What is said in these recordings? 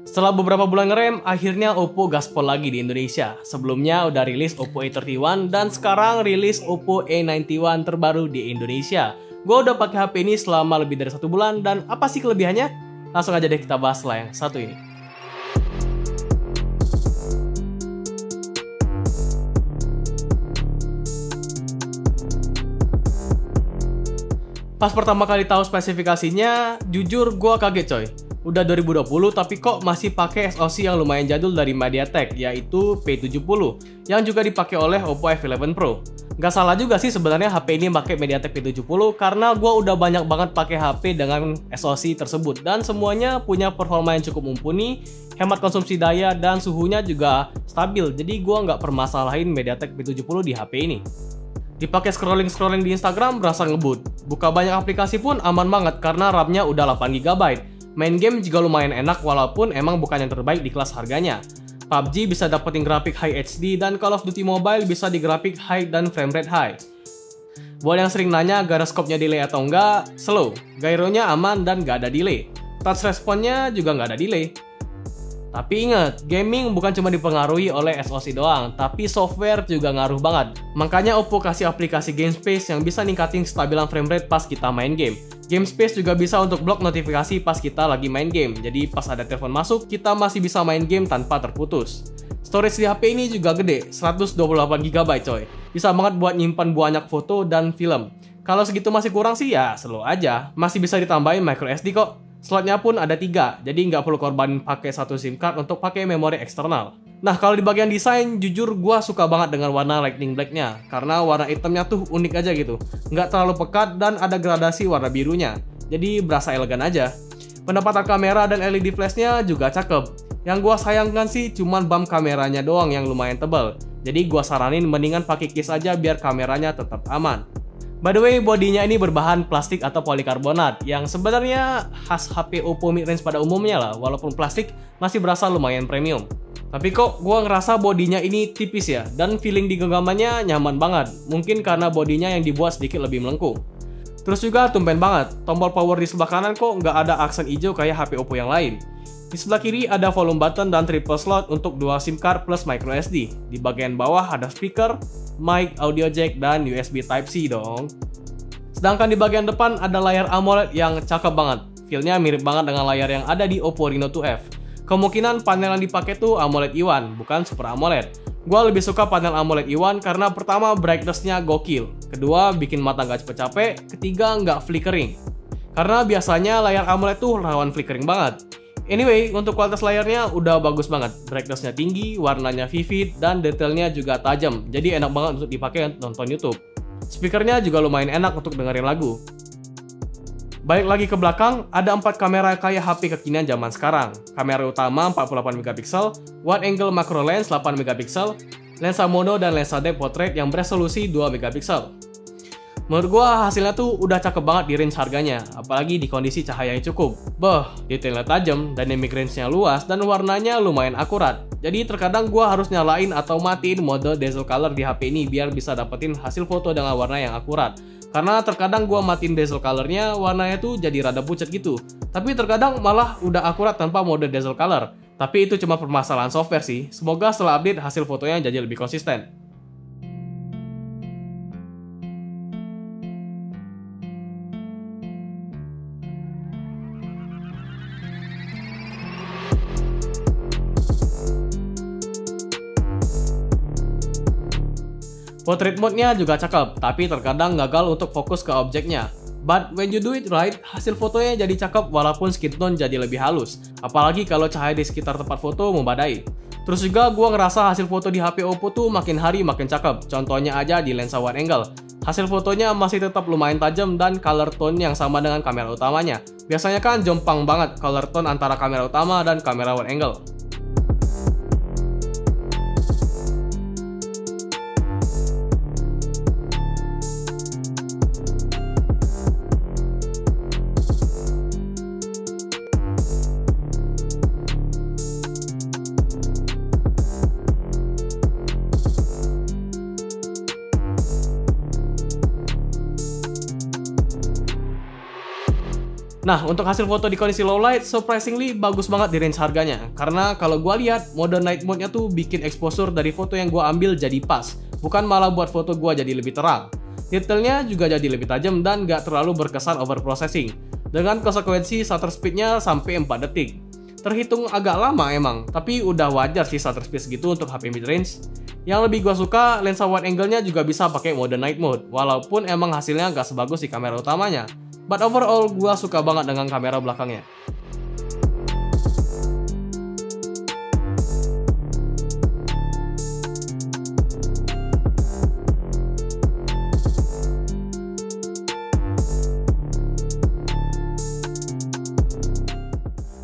Setelah beberapa bulan ngerem, akhirnya Oppo gaspol lagi di Indonesia. Sebelumnya udah rilis Oppo A31 dan sekarang rilis Oppo A91 terbaru di Indonesia. Gue udah pakai HP ini selama lebih dari 1 bulan dan apa sih kelebihannya? Langsung aja deh kita bahas lah yang satu ini. Pas pertama kali tahu spesifikasinya, jujur gue kaget coy. Udah 2020 tapi kok masih pakai SoC yang lumayan jadul dari MediaTek, yaitu P70 yang juga dipakai oleh Oppo F11 Pro. Gak salah juga sih sebenarnya HP ini pakai MediaTek P70 karena gue udah banyak banget pakai HP dengan SoC tersebut dan semuanya punya performa yang cukup mumpuni, hemat konsumsi daya dan suhunya juga stabil. Jadi gue nggak permasalahin MediaTek P70 di HP ini. Dipakai scrolling di Instagram berasa ngebut. Buka banyak aplikasi pun aman banget karena RAM-nya udah 8GB. Main game juga lumayan enak walaupun emang bukan yang terbaik di kelas harganya. PUBG bisa dapetin grafik High HD dan Call of Duty Mobile bisa di grafik high dan frame rate high. Buat yang sering nanya gyroscope-nya delay atau enggak, slow. Gyronya aman dan gak ada delay. Touch response-nya juga gak ada delay. Tapi ingat, gaming bukan cuma dipengaruhi oleh SoC doang, tapi software juga ngaruh banget. Makanya Oppo kasih aplikasi GameSpace yang bisa ningkatin kestabilan frame rate pas kita main game. GameSpace juga bisa untuk blok notifikasi pas kita lagi main game, jadi pas ada telepon masuk, kita masih bisa main game tanpa terputus. Storage di HP ini juga gede, 128GB coy. Bisa banget buat nyimpan banyak foto dan film. Kalau segitu masih kurang sih ya slow aja, masih bisa ditambahin microSD kok. Slotnya pun ada 3, jadi nggak perlu korbanin pakai satu SIM card untuk pakai memori eksternal. Nah, kalau di bagian desain, jujur gua suka banget dengan warna lightning black-nya, karena warna hitamnya tuh unik aja gitu. Nggak terlalu pekat dan ada gradasi warna birunya, jadi berasa elegan aja. Penempatan kamera dan LED flash-nya juga cakep. Yang gua sayangkan sih cuman bump kameranya doang yang lumayan tebal. Jadi gua saranin mendingan pakai case aja biar kameranya tetap aman. By the way, bodinya ini berbahan plastik atau polikarbonat yang sebenarnya khas HP Oppo mid-range pada umumnya lah, walaupun plastik masih berasa lumayan premium. Tapi kok gua ngerasa bodinya ini tipis ya, dan feeling di genggamannya nyaman banget, mungkin karena bodinya yang dibuat sedikit lebih melengkung. Terus juga tumben banget, tombol power di sebelah kanan kok nggak ada aksen hijau kayak HP Oppo yang lain. Di sebelah kiri ada volume button dan triple slot untuk 2 SIM card plus microSD. Di bagian bawah ada speaker, mic, audio jack, dan USB Type-C dong. Sedangkan di bagian depan ada layar AMOLED yang cakep banget. Feel-nya mirip banget dengan layar yang ada di Oppo Reno 2F. Kemungkinan panel yang dipakai tuh AMOLED E1, bukan Super AMOLED. Gua lebih suka panel AMOLED E1 karena pertama brightness-nya gokil, kedua bikin mata nggak cepet capek, ketiga nggak flickering. Karena biasanya layar AMOLED tuh rawan flickering banget. Anyway, untuk kualitas layarnya udah bagus banget. Brightness-nya tinggi, warnanya vivid, dan detailnya juga tajam. Jadi enak banget untuk dipakai nonton YouTube. Speakernya juga lumayan enak untuk dengerin lagu. Balik lagi ke belakang, ada 4 kamera kayak HP kekinian zaman sekarang. Kamera utama 48MP, wide angle macro lens 8MP, lensa mono dan lensa depth portrait yang beresolusi 2MP. Menurut gua hasilnya tuh udah cakep banget di range harganya, apalagi di kondisi cahaya yang cukup. Detailnya tajam, dynamic range-nya luas, dan warnanya lumayan akurat. Jadi terkadang gua harus nyalain atau matiin mode dazzle color di HP ini biar bisa dapetin hasil foto dengan warna yang akurat. Karena terkadang gua matiin dazzle color-nya, warnanya tuh jadi rada pucat gitu. Tapi terkadang malah udah akurat tanpa mode dazzle color. Tapi itu cuma permasalahan software sih. Semoga setelah update hasil fotonya jadi lebih konsisten. Portrait mode-nya juga cakep, tapi terkadang gagal untuk fokus ke objeknya. But when you do it right, hasil fotonya jadi cakep walaupun skin tone jadi lebih halus. Apalagi kalau cahaya di sekitar tempat foto membadai. Terus juga gua ngerasa hasil foto di HP Oppo tuh makin hari makin cakep. Contohnya aja di lensa wide angle. Hasil fotonya masih tetap lumayan tajam dan color tone yang sama dengan kamera utamanya. Biasanya kan jompang banget color tone antara kamera utama dan kamera wide angle. Nah, untuk hasil foto di kondisi low light, surprisingly bagus banget di range harganya. Karena kalau gua lihat, mode night mode-nya tuh bikin exposure dari foto yang gua ambil jadi pas, bukan malah buat foto gua jadi lebih terang. Detailnya juga jadi lebih tajam dan gak terlalu berkesan overprocessing, dengan konsekuensi shutter speed-nya sampai 4 detik. Terhitung agak lama emang, tapi udah wajar sih shutter speed segitu untuk HP mid-range. Yang lebih gua suka, lensa wide angle-nya juga bisa pakai mode night mode, walaupun emang hasilnya gak sebagus di kamera utamanya. But overall, gua suka banget dengan kamera belakangnya.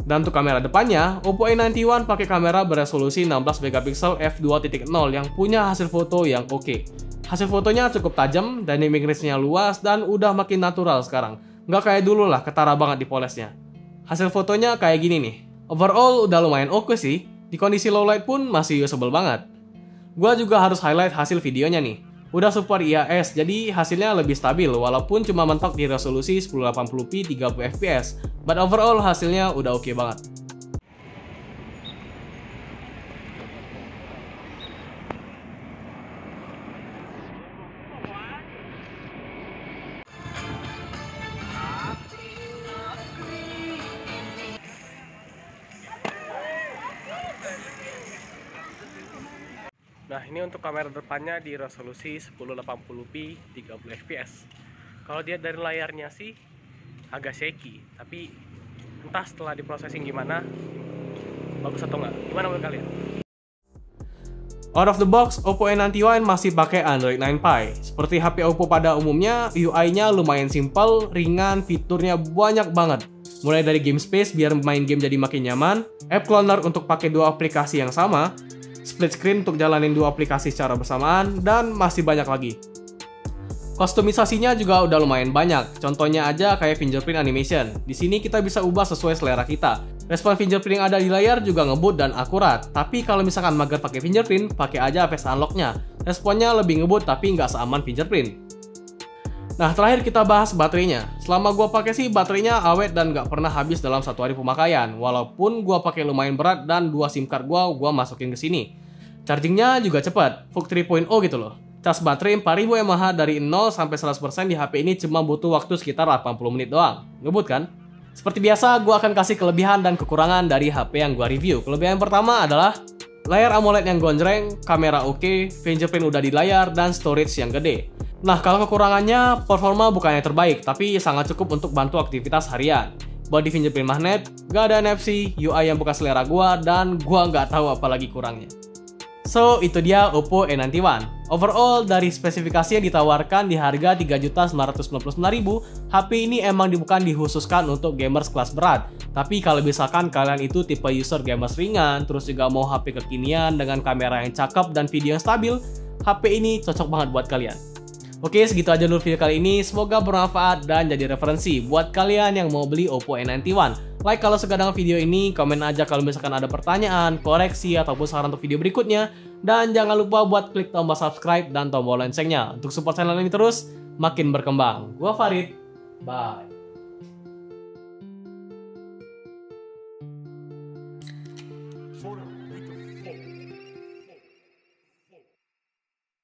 Dan untuk kamera depannya, Oppo A91 pakai kamera beresolusi 16 megapiksel f2.0 yang punya hasil foto yang oke. Hasil fotonya cukup tajam, dynamic range-nya luas, dan udah makin natural sekarang. Nggak kayak dulu lah, ketara banget di polesnya. Hasil fotonya kayak gini nih. Overall udah lumayan oke sih, di kondisi low light pun masih usable banget. Gua juga harus highlight hasil videonya nih. Udah support IAS, jadi hasilnya lebih stabil walaupun cuma mentok di resolusi 1080p 30fps. But overall hasilnya udah oke banget. Nah, ini untuk kamera depannya di resolusi 1080p 30fps. Kalau dia dari layarnya sih agak shaky, tapi entah setelah diprocessing gimana, bagus atau enggak. Gimana menurut kalian? Out of the box, Oppo A91 masih pakai Android 9 Pie. Seperti HP Oppo pada umumnya, UI-nya lumayan simpel, ringan, fiturnya banyak banget. Mulai dari game space biar main game jadi makin nyaman, app cloner untuk pakai dua aplikasi yang sama, split screen untuk jalanin dua aplikasi secara bersamaan, dan masih banyak lagi. Kustomisasinya juga udah lumayan banyak. Contohnya aja kayak fingerprint animation. Di sini kita bisa ubah sesuai selera kita. Respon fingerprint yang ada di layar juga ngebut dan akurat. Tapi kalau misalkan mager pakai fingerprint, pakai aja face unlock-nya. Responnya lebih ngebut tapi nggak seaman fingerprint. Nah, terakhir kita bahas baterainya. Selama gua pakai sih baterainya awet dan nggak pernah habis dalam 1 hari pemakaian. Walaupun gua pakai lumayan berat dan 2 SIM card gua masukin ke sini. Chargingnya juga cepat, VOOC 3.0 gitu loh. Cas baterai 4000 mAh dari 0 sampai 100% di HP ini cuma butuh waktu sekitar 80 menit doang. Ngebut kan? Seperti biasa, gua akan kasih kelebihan dan kekurangan dari HP yang gua review. Kelebihan pertama adalah layar AMOLED yang gonjreng, kamera oke, fingerprint udah di layar, dan storage yang gede. Nah, kalau kekurangannya, performa bukannya terbaik, tapi sangat cukup untuk bantu aktivitas harian. Body fingerprint magnet, gak ada NFC, UI yang bukan selera gua, dan gua nggak tahu apa lagi kurangnya. So, itu dia Oppo A91. Overall, dari spesifikasi yang ditawarkan di harga 3.999.000, HP ini emang bukan dikhususkan untuk gamers kelas berat. Tapi kalau misalkan kalian itu tipe user gamers ringan, terus juga mau HP kekinian dengan kamera yang cakep dan video yang stabil, HP ini cocok banget buat kalian. Oke, segitu aja dulu video kali ini. Semoga bermanfaat dan jadi referensi buat kalian yang mau beli Oppo A91. Like kalau suka dengan video ini, komen aja kalau misalkan ada pertanyaan, koreksi, ataupun saran untuk video berikutnya. Dan jangan lupa buat klik tombol subscribe dan tombol loncengnya untuk support channel ini terus makin berkembang. Gua Farid, bye.